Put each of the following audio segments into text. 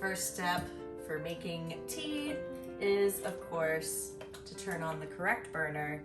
First step for making tea is, of course, to turn on the correct burner.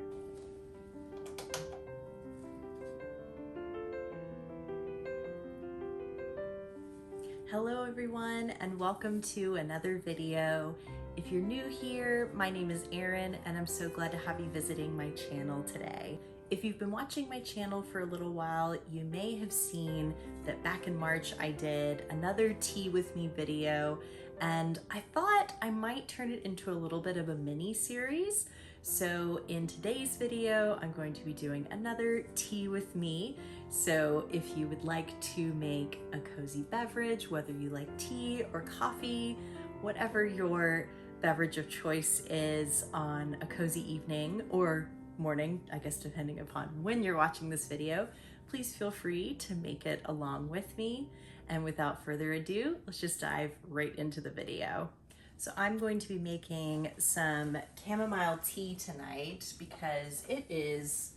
Hello everyone, and welcome to another video. If you're new here, my name is Erin, and I'm so glad to have you visiting my channel today. If you've been watching my channel for a little while, you may have seen that back in March I did another tea with me video, and I thought I might turn it into a little bit of a mini series. So in today's video, I'm going to be doing another tea with me. So if you would like to make a cozy beverage, whether you like tea or coffee, whatever your beverage of choice is on a cozy evening or morning, I guess depending upon when you're watching this video, please feel free to make it along with me. And without further ado, let's just dive right into the video. So I'm going to be making some chamomile tea tonight because it is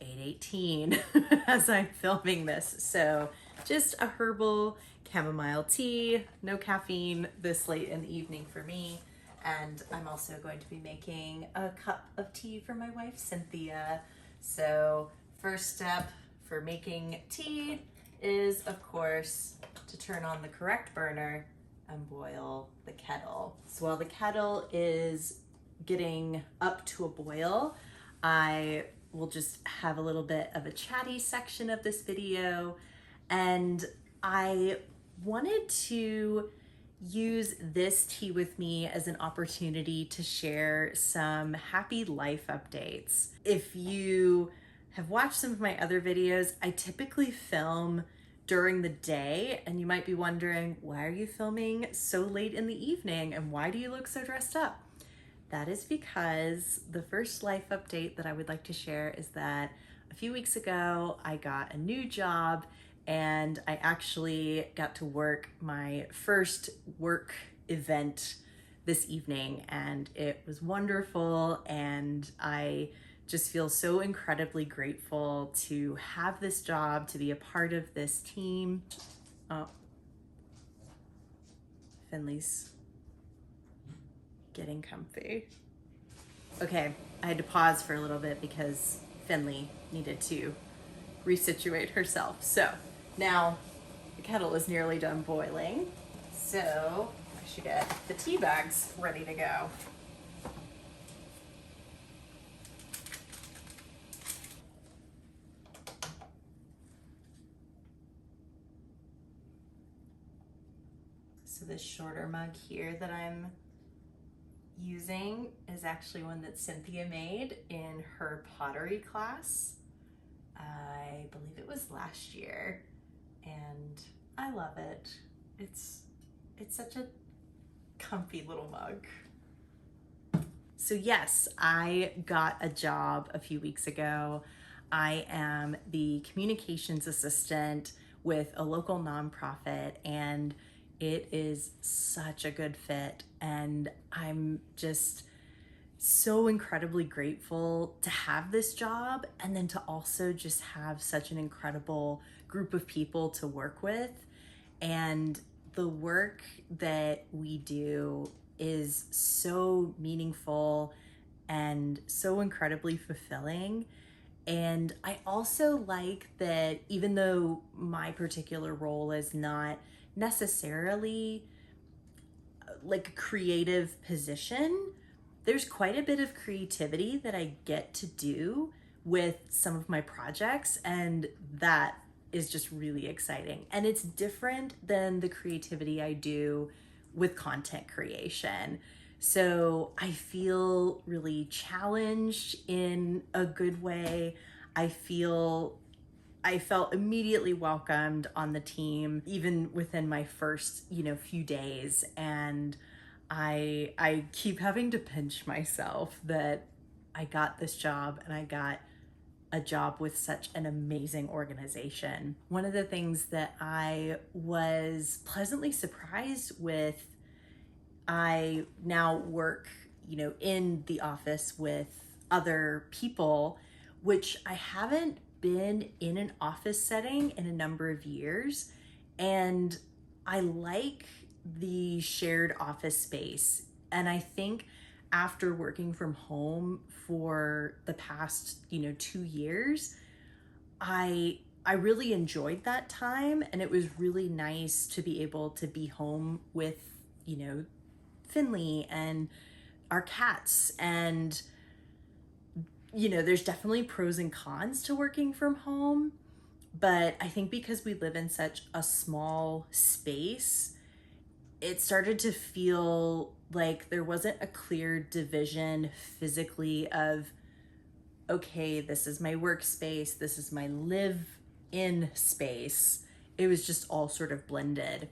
8:18 as I'm filming this. So just a herbal chamomile tea, no caffeine this late in the evening for me. And I'm also going to be making a cup of tea for my wife, Cynthia. So first step for making tea is, of course, to turn on the correct burner and boil the kettle. So while the kettle is getting up to a boil, I will just have a little bit of a chatty section of this video. And I wanted to use this tea with me as an opportunity to share some happy life updates. If you have watched some of my other videos, I typically film during the day, and you might be wondering, why are you filming so late in the evening and why do you look so dressed up? That is because the first life update that I would like to share is that a few weeks ago I got a new job, and I actually got to work my first work event this evening, and it was wonderful, and I just feel so incredibly grateful to have this job, to be a part of this team. Oh, Finley's getting comfy. Okay, I had to pause for a little bit because Finley needed to resituate herself. So now the kettle is nearly done boiling, so I should get the tea bags ready to go. So this shorter mug here that I'm using is actually one that Cynthia made in her pottery class. I believe it was last year, and I love it. It's such a comfy little mug. So yes, I got a job a few weeks ago. I am the communications assistant with a local nonprofit, and it is such a good fit, and I'm just so incredibly grateful to have this job, and then to also just have such an incredible group of people to work with. And the work that we do is so meaningful and so incredibly fulfilling. And I also like that even though my particular role is not necessarily like a creative position, there's quite a bit of creativity that I get to do with some of my projects, and that is just really exciting. And it's different than the creativity I do with content creation. So I feel really challenged in a good way. I felt immediately welcomed on the team, even within my first, few days. And I keep having to pinch myself that I got this job, and I got a job with such an amazing organization. One of the things that I was pleasantly surprised with, I now work, in the office with other people, which I haven't been in an office setting in a number of years. And I like the shared office space. And I think after working from home for the past, 2 years, I really enjoyed that time, and it was really nice to be able to be home with, Finley and our cats. And there's definitely pros and cons to working from home, but I think because we live in such a small space, it started to feel like there wasn't a clear division physically of, okay, this is my workspace, this is my live in space. It was just all sort of blended.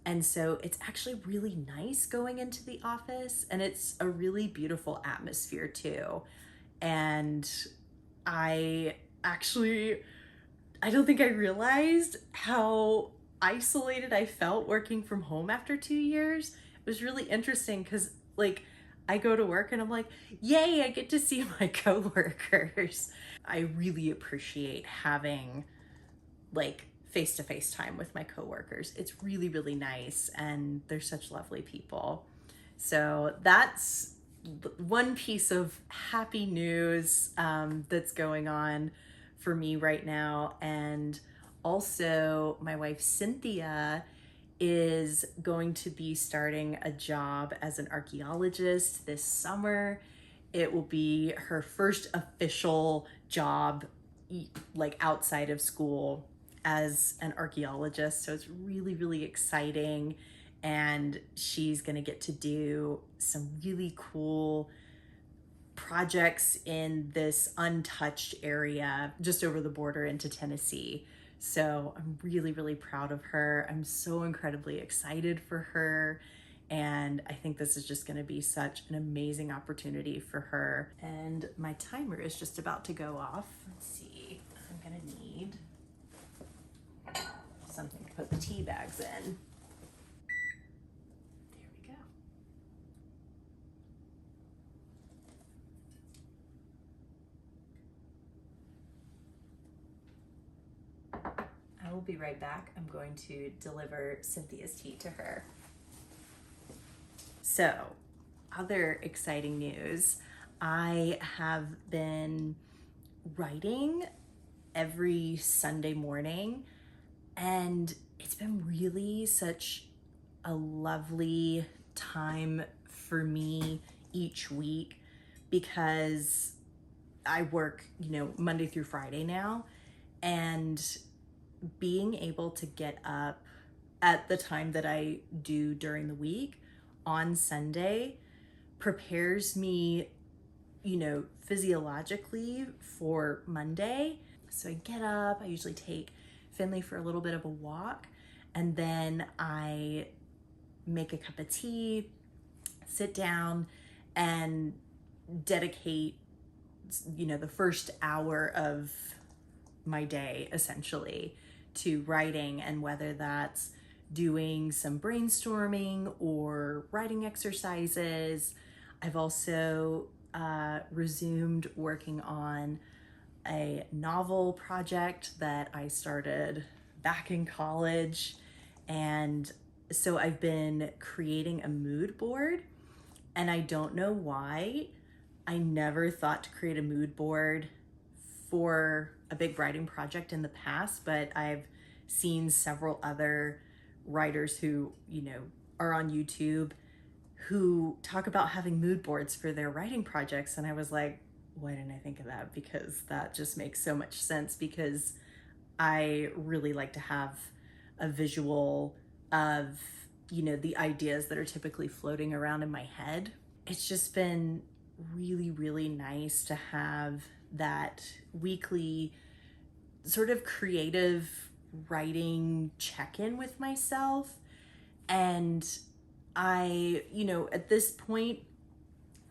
And so it's actually really nice going into the office, and it's a really beautiful atmosphere too. And I actually, I don't think I realized how isolated I felt working from home after 2 years. It was really interesting because, like, I go to work and I'm like, yay, I get to see my coworkers. I really appreciate having, like, face-to-face time with my coworkers. It's really, really nice, and they're such lovely people. So that's one piece of happy news that's going on for me right now. And also, my wife Cynthia is going to be starting a job as an archaeologist this summer. It will be her first official job, like outside of school, as an archaeologist. So it's really, really exciting. And she's going to get to do some really cool projects in this untouched area just over the border into Tennessee. So I'm really, really proud of her. I'm so incredibly excited for her. And I think this is just going to be such an amazing opportunity for her. And my timer is just about to go off. Let's see, I'm going to need something to put the tea bags in. There we go. I will be right back. I'm going to deliver Cynthia's tea to her. So, other exciting news. I have been writing every Sunday morning, and it's been really such a lovely time for me each week because I work, Monday through Friday now, and being able to get up at the time that I do during the week on Sunday prepares me, physiologically for Monday. So I get up, I usually take Finley for a little bit of a walk, and then I make a cup of tea, sit down, and dedicate, the first hour of my day essentially to writing. And whether that's doing some brainstorming or writing exercises, I've also resumed working on a novel project that I started back in college. And so I've been creating a mood board, and I don't know why I never thought to create a mood board for a big writing project in the past, but I've seen several other writers who, are on YouTube who talk about having mood boards for their writing projects. And I was like, why didn't I think of that? Because that just makes so much sense, because I really like to have a visual of, the ideas that are typically floating around in my head. It's just been really, really nice to have that weekly sort of creative writing check-in with myself. And I, at this point,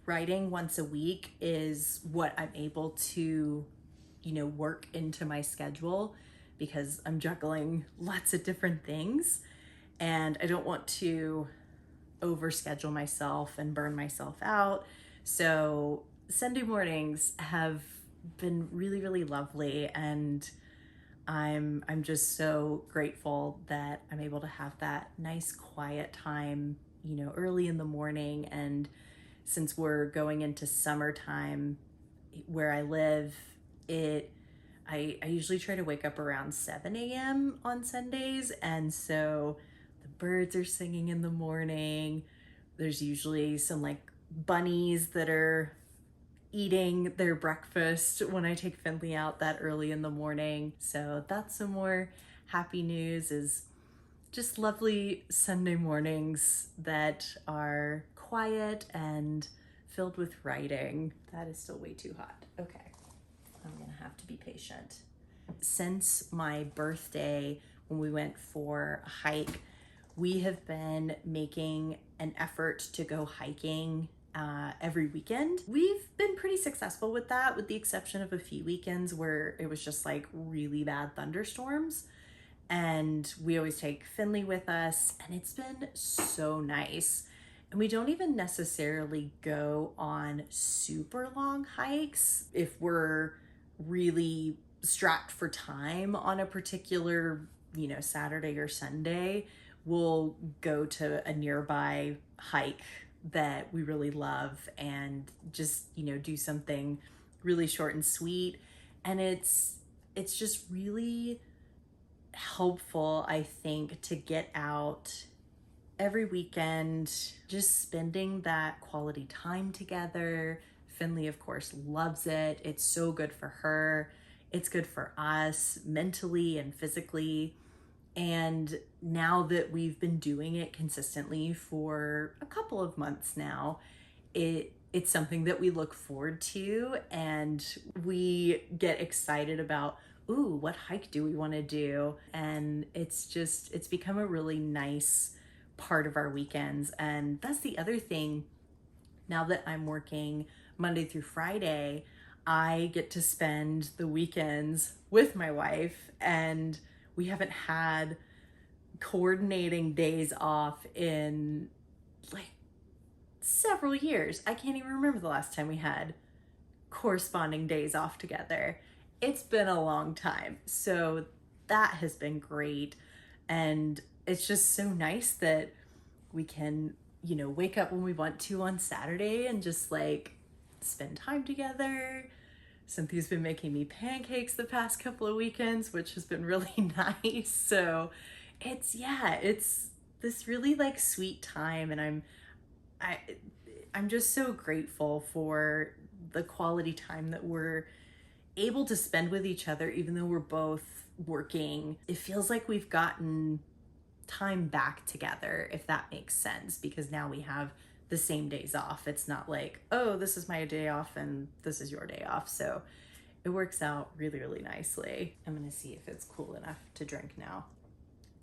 writing once a week is what I'm able to, work into my schedule, because I'm juggling lots of different things, and I don't want to overschedule myself and burn myself out. So Sunday mornings have been really, really lovely, and I'm just so grateful that I'm able to have that nice quiet time, early in the morning. And since we're going into summertime where I live, I usually try to wake up around 7 a.m. on Sundays. And so the birds are singing in the morning. There's usually some like bunnies that are eating their breakfast when I take Finley out that early in the morning. So that's some more happy news, is just lovely Sunday mornings that are quiet and filled with writing. That is still way too hot. Okay, I'm gonna have to be patient. Since my birthday, when we went for a hike, we have been making an effort to go hiking every weekend. We've been pretty successful with that, with the exception of a few weekends where it was just like really bad thunderstorms. And we always take Finley with us, and it's been so nice. And we don't even necessarily go on super long hikes. If we're really strapped for time on a particular, Saturday or Sunday, we'll go to a nearby hike that we really love and just, do something really short and sweet. And it's just really helpful, I think, to get out every weekend, just spending that quality time together. Finley, of course, loves it. It's so good for her. It's good for us mentally and physically. And now that we've been doing it consistently for a couple of months now, it's something that we look forward to, and we get excited about, ooh, what hike do we want to do? And it's become a really nice part of our weekends. And that's the other thing. Now that I'm working Monday through Friday, I get to spend the weekends with my wife, and we haven't had coordinating days off in like several years. I can't even remember the last time we had corresponding days off together. It's been a long time. So that has been great. And it's just so nice that we can, wake up when we want to on Saturday and just like spend time together. Cynthia's been making me pancakes the past couple of weekends, which has been really nice. So it's this really like sweet time, and I'm just so grateful for the quality time that we're able to spend with each other, even though we're both working. It feels like we've gotten time back together, if that makes sense, because now we have the same days off. It's not like, oh, this is my day off and this is your day off. So it works out really, really nicely. I'm gonna see if it's cool enough to drink now.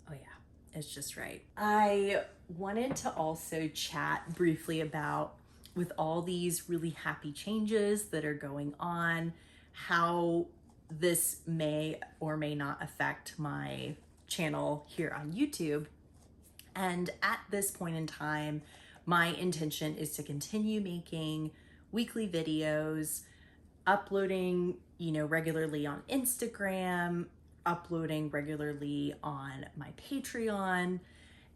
Oh yeah, it's just right. I wanted to also chat briefly about, with all these really happy changes that are going on, how this may or may not affect my channel here on YouTube. And at this point in time, my intention is to continue making weekly videos, uploading, regularly on Instagram, uploading regularly on my Patreon,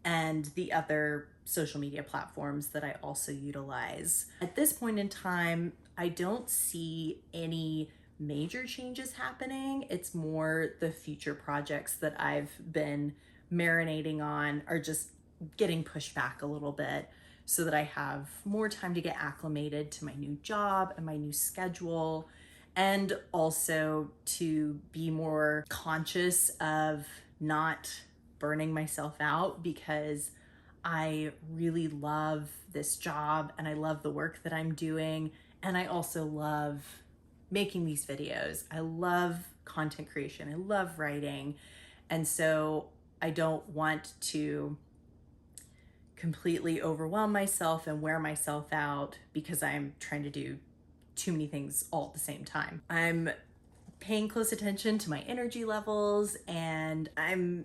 and the other social media platforms that I also utilize. At this point in time, I don't see any major changes happening. It's more the future projects that I've been marinating on are just getting pushed back a little bit, so that I have more time to get acclimated to my new job and my new schedule, and also to be more conscious of not burning myself out, because I really love this job and I love the work that I'm doing, and I also love making these videos. I love content creation. I love writing. And so I don't want to completely overwhelm myself and wear myself out because I'm trying to do too many things all at the same time. I'm paying close attention to my energy levels, and I'm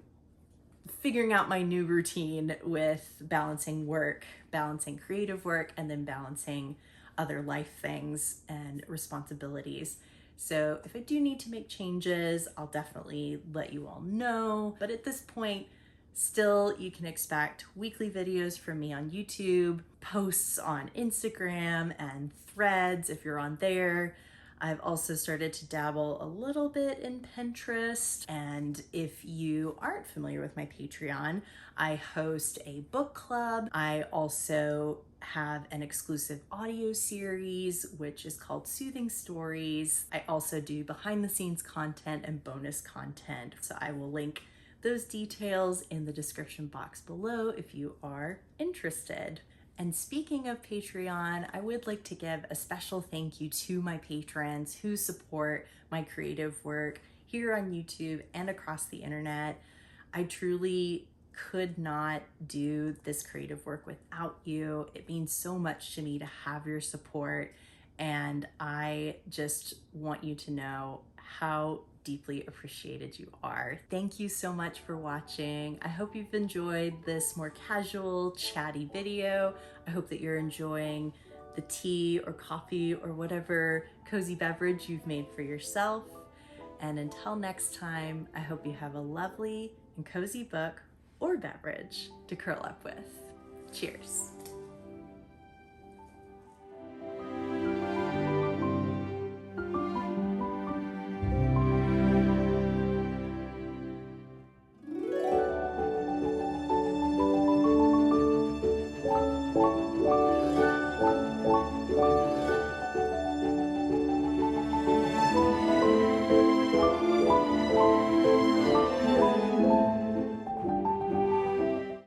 figuring out my new routine with balancing work, balancing creative work, and then balancing other life things and responsibilities. So if I do need to make changes, I'll definitely let you all know. But at this point, still, you can expect weekly videos from me on YouTube, posts on Instagram and Threads if you're on there. I've also started to dabble a little bit in Pinterest. And if you aren't familiar with my Patreon, I host a book club. I also have an exclusive audio series, which is called Soothing Stories. I also do behind the scenes content and bonus content. So I will link those details in the description box below if you are interested. And speaking of Patreon, I would like to give a special thank you to my patrons who support my creative work here on YouTube and across the internet. I truly could not do this creative work without you. It means so much to me to have your support, and I just want you to know how deeply appreciated you are. Thank you so much for watching. I hope you've enjoyed this more casual, chatty video. I hope that you're enjoying the tea or coffee or whatever cozy beverage you've made for yourself. And until next time, I hope you have a lovely and cozy book or beverage to curl up with. Cheers.